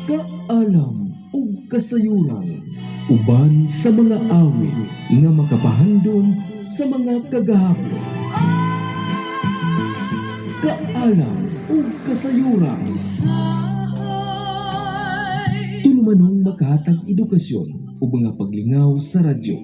Kaalam ug kasayuran uban sa mga awit nga makapahandom sa mga kagahapon. Kaalam ug kasayuran tulumanong makahatag edukasyon ug mga paglingaw sa radyo,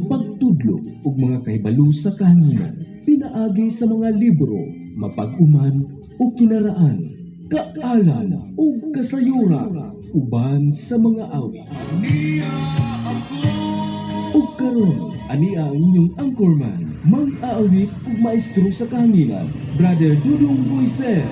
pagtudlo ug mga kahibalo sa kahanginan, pinaagi sa mga libro, mapag-uman o kinaraan. Kaalam ug kasayuran uban sa mga awit. Ug karon ani ang inyong anchorman, mang-aawit ug maestro sa kahanginan, Brother Dudong Moises.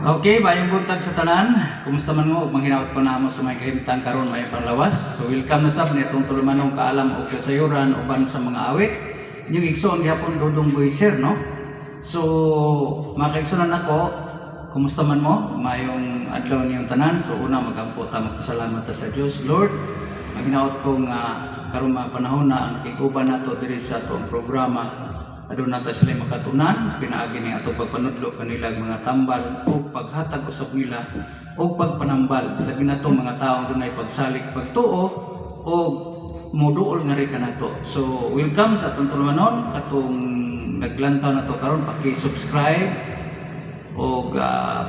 Okay, bayong buntag sa tanan. Kumusta man mo ug manghinawat ko namo sa may kahimtang karon may panlawas. So welcome na sab nitong tulumanong kaalam ug kasayuran uban sa mga awit. Yung igsoon gihapon Dudong Moises, no? So makaigsunan nako, kumusta man mo? Mayong adlaw niyong tanan. So una magampo ta magpasalamat ta sa Dios, Lord. Maghinawat ko nga karon mga panahon na ang nakiguban nato diri sa atong programa. Adun nato sila makatunan, pinaagi ni ato pagpanudlo kanilang mga tambal o paghatag usab nila o pagpanambal. Labi nato mga tawo dunay pagsalik, pagtuo o moduol nga rin ka nato. So welcome sa atong tulumanon katong naglantaw nato karon, paki-subscribe o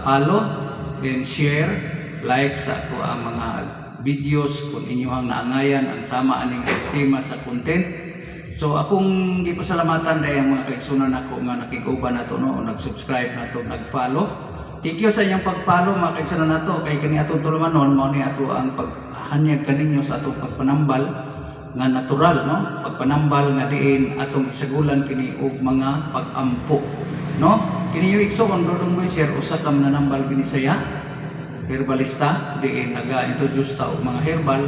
follow, then share, like sa ato ang mga videos kung inyong naangayan ang sama aning estima sa content. So akong gipasalamatan dahil ang mga kaigsunan nako nga nakiguban nato no o nag-subscribe nato, nag-follow. Thank you sa inyong pag-follow mga kaigsunan nato kay kani atong tulumanon mao ni ato ang paghanyag kaninyo sa atong pagpanambal nga natural, no? Pagpanambal nga diin atong isagulan kini og mga pag-ampo, no? Kini yung igsoon Dudong Moises usa ka mananambal binisaya, herbalista, diin naga-introduce ta og mga herbal.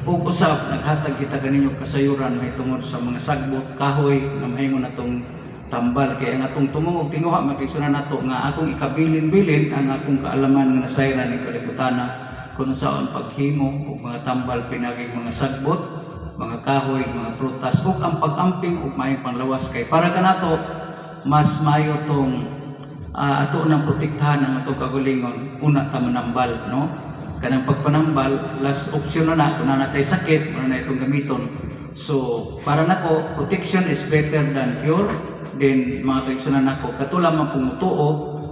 Ug usab naghatag kita kaninyo kasayuran may tungod sa mga sagbot kahoy nga mahimong natong tambal. Kaya ang atong tumong og tinguha makigsunan nato nga akong ikabilin-bilin ang akong kaalaman nga nasayran ni kalibutana kung saan paghimo og mga tambal pinaging mga sagbot, mga kahoy, mga prutas ug ang pag-amping ug maayong panlawas kay para kanato mas maayo tong ato nang protektahan ang atong kagalingon una ta manambal, no? Kanang pagpanambal last option na kung natay sakit muna na itong gamiton. So para nako protection is better than cure. Then mga kaigsunan nako katula man pumutuo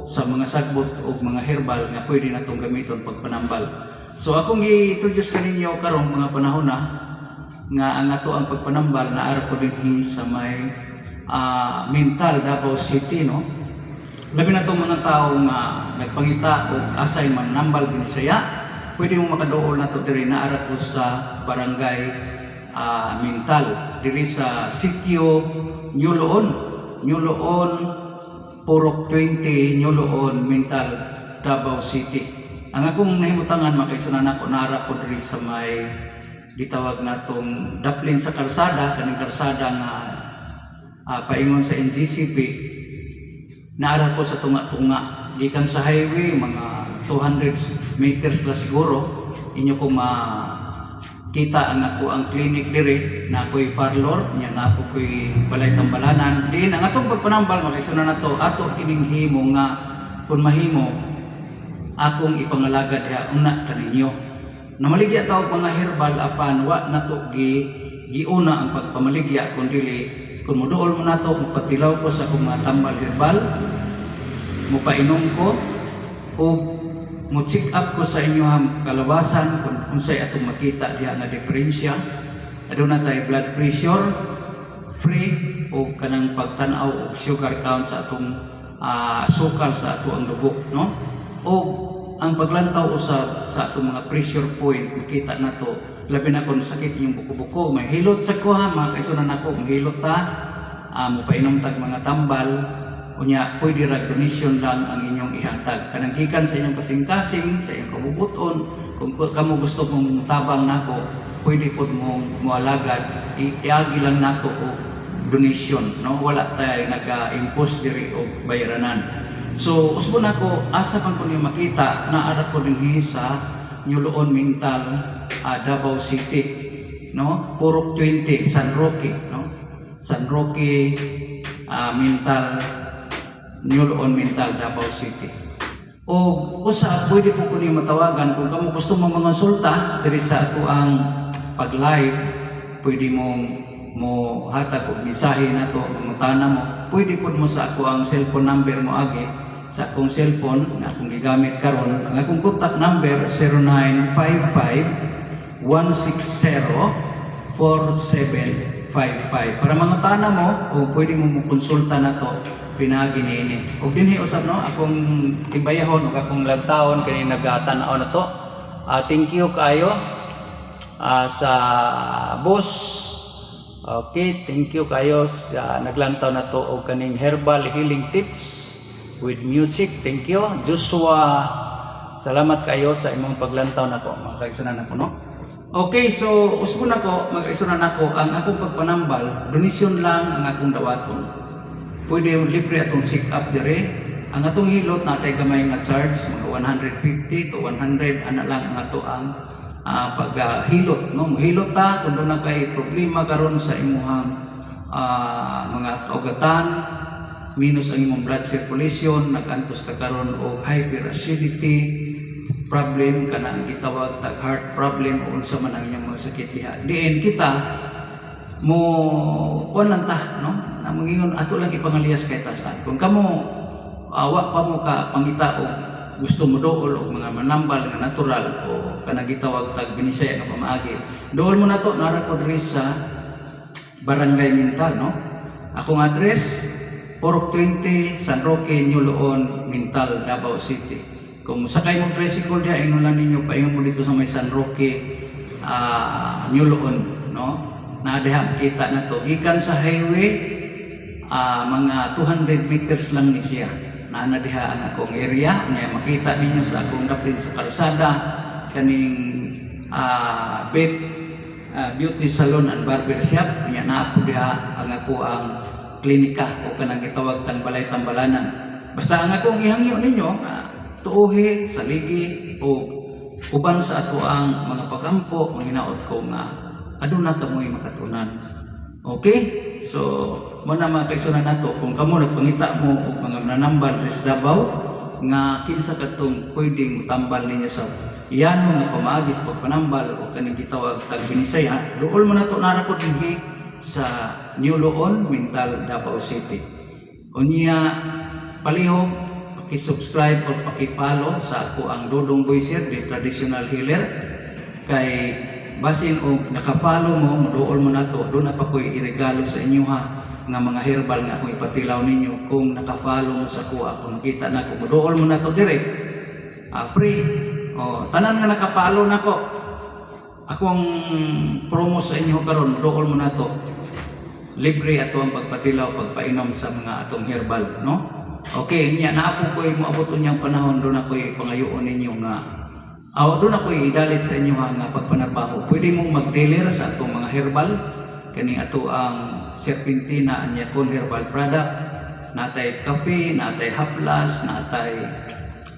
sa mga sagbot ug mga herbal nga pwede natong gamiton pagpanambal. So akong i-introduce kaninyo karong mga panahon na nga ang ato ang pagpanambal na ara ko dinhi sa may mental Davao City, no? Labi na itong mga tao nga nagpangita o asay manambal binisaya, pwede mo makadool na ito diri na ara ko sa barangay mental diri sa sitio Nyuloon, Purok 20, Nyuloon, mental Davao City. Ang akong nahimutangan makaigsunan ako na ara ko diri sa may gitawag natong daplin sa karsada, kaning karsada nga paingon sa NGCP, naara ko sa tunga-tunga gikan sa highway mga 200 meters la siguro inyo ko makita ang ako ang clinic dire na ako'y parlor nya na ako'y balay tambalanan din ang atong pagpanambal makaigsunan nato ato kining himo nga kun mahimo akong ipangalaga diha una kaninyo. Namaligya tao mga herbal apan wa nato giuna ang pagpamaligya kun dili kun moduol mo nato magpatilaw ko sa akong mga tambal herbal, mopainom ko o mo check up ko sa inyong kalawasan kung unsay atong makita diha nga diferensya. Aduna tay blood pressure free o kanang pagtan-aw og sugar count sa atong sukal sa ato ang dugo, no? O ang paglantaw usab sa atong mga pressure point makita nato labi na kung sakit yung buko-buko may hilot sa kuha mga kaigsunan nako mahilot ta mopainom tag mga tambal unya pwede ra donation lang ang inyong ihatag kanang gikan sa inyong kasing-kasing sa inyong kabubuton. Kung kamo gusto mong tabang nako pwede pod mo alagad iagi lang nato o donation, no? Wala tay naga-impose diri og bayranan. So usbon nako asa man ko niyo makita na ara ko dinhi sa Nyuloon Mental Davao City, no? Purok 20 San Roque, no? San Roque New Mental Davao City. O usa pwede po kuning matawagan kung kamo gusto mo mangonsulta diri sa ato ang pag-live, pwede mong mo hatag og mensahe nato mangutana mo. Pwede pud mo sa ako ang cellphone number mo agi sa akong cellphone nga akong gigamit karon. Ang akong contact number 0955 160 4755 para mangutana mo o pwede mo konsulta na to pinagi niini. Og dinhi usab no akong ibayahon og akong lagtawon kani nagatan-aw na to. Thank you kayo sa boss. Okay, thank you kayo sa naglantaw na to og kaning herbal healing tips with music. Thank you Joshua. Salamat kayo sa imong paglantaw nako. Makaisanan ako no. Okay, so usbon ako, mag-isonan ako ang akong pagpanambal, donation lang ang akong dawaton. Pwede libre atong check up dire. Ang atong hilot natay gamay nga charge mga 150 to 100 ana lang ang ato ang paghilot no. Hilot ta kung doon na kay problema karon sa imong mga kaugatan, minus ang imong blood circulation, nagantos ka karon og hyperacidity problem kanang gitawag tag heart problem o unsa man ang inyong mga sakit diha. Diin kita mo kuan lang ta no na mangingon ato lang ipangaliyas kay tasan kung kamo awa pa mo ka pangita og gusto mo dool og mga manambal nga natural o kanang gitawag tag binisaya nga pamaagi dool mo nato nara ko diri sa Barangay Mintal no. Akong address 420 San Roque, New Loon, Mintal, Davao City. Kung sakay mo tricycle diha ingon lang ninyo paingon mo dito sa may San Roque, New Loon no. Na diha kita na to gikan sa highway mga 200 meters lang ni siya. Na diha ang akong area nga makita ninyo sa akong dapit sa kalsada kaning beauty salon and barber shop nya naa po diha ang ako ang klinika o kanang gitawag tang balay tambalanan. Basta ang akong ihangyo ninyo tuohi saligi o uban sa ato ang mga pagampo manginaot ko nga aduna kamoy makatunan. Okay? So, muna mga kaisunan nato, kung kamo nagpangita mo o mga nanambal sa Davao, nga kinsa katong pwedeng tambal ninyo sa iyan mo nga pamaagis pagpanambal o kaning gitawag tag binisaya, dool mo nato narapod dinhi sa New Loon, Mintal, Davao City. Unya, palihog, paki-subscribe o paki-follow sa ako ang Dodong Boyser, the traditional healer, kay basin o nakapalo mo, dool mo na to, doon na pa ko'y iregalo sa inyo ha, nga mga herbal nga akong ipatilaw ninyo kung nakapalo mo sa kuha, kung nakita na ko, dool mo na to direct, free, tanan nga nakapalo na ko, akong promo sa inyo karon, dool mo na to, libre ato ang pagpatilaw, pagpainom sa mga atong herbal, no? Okay, niya, naapo ko'y maabot niyang panahon, doon na ko'y pangayoon ninyo nga, doon ako idalit sa inyo nga pagpanarbaho. Pwede mong mag-dealer sa atong mga herbal. Kani ato ang serpentina anyakon herbal product. Natay kape, natay haplas, natay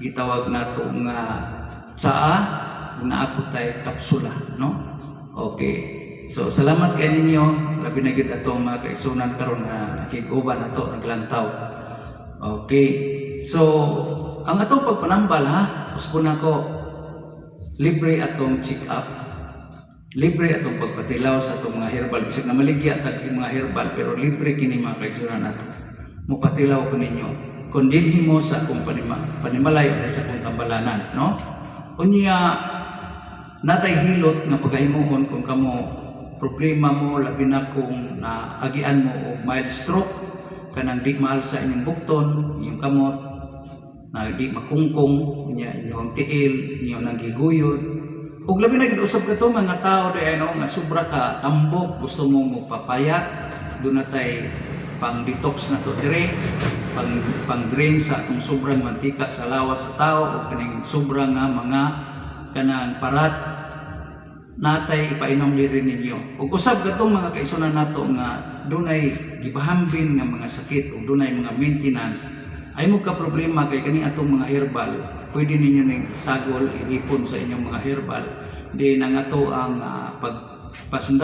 gitawag nato nga tsaa, naapot tay kapsula, no? Okay. So salamat kay ninyo. Labi na gid atong mga kaigsunan karon nga nakig-uban ato naglantaw. Okay. So ang atong pagpanambal ha, usbon nako libre atong check-up, libre atong pagpatilaw sa atong mga herbal. Bisag na maligya tag mga herbal, pero libre kini mga kaigsunan nato. Mupatilaw ko ninyo. Kung dinhi mo sa akong panimalayo sa akong tambalanan, no? Unya, natay hilot nga pagahimuhon kung kamo problema mo, labi na kung naagian mo o mild stroke, kanang di mahal sa inyong bukton, inyong kamot, na di makungkong niya inyong tiil, inyong nagiguyod. Ug labi na gid usab kato mga tao di ano nga sobra ka tambok, gusto mo magpapayat, doon natay pang detox na to dire, pang drain sa atong sobrang mantika sa lawas sa tao o kaning sobrang nga mga kanang parat natay ipainom diri ninyo. Ug usab katong mga kaisunan nato nga dunay gipahambin nga mga sakit o dunay mga maintenance. Ay mo ka problema kay kani atong mga herbal, pwede ninyo ning sagol ihipon sa inyong mga herbal. Di nang ato ang pagpasundan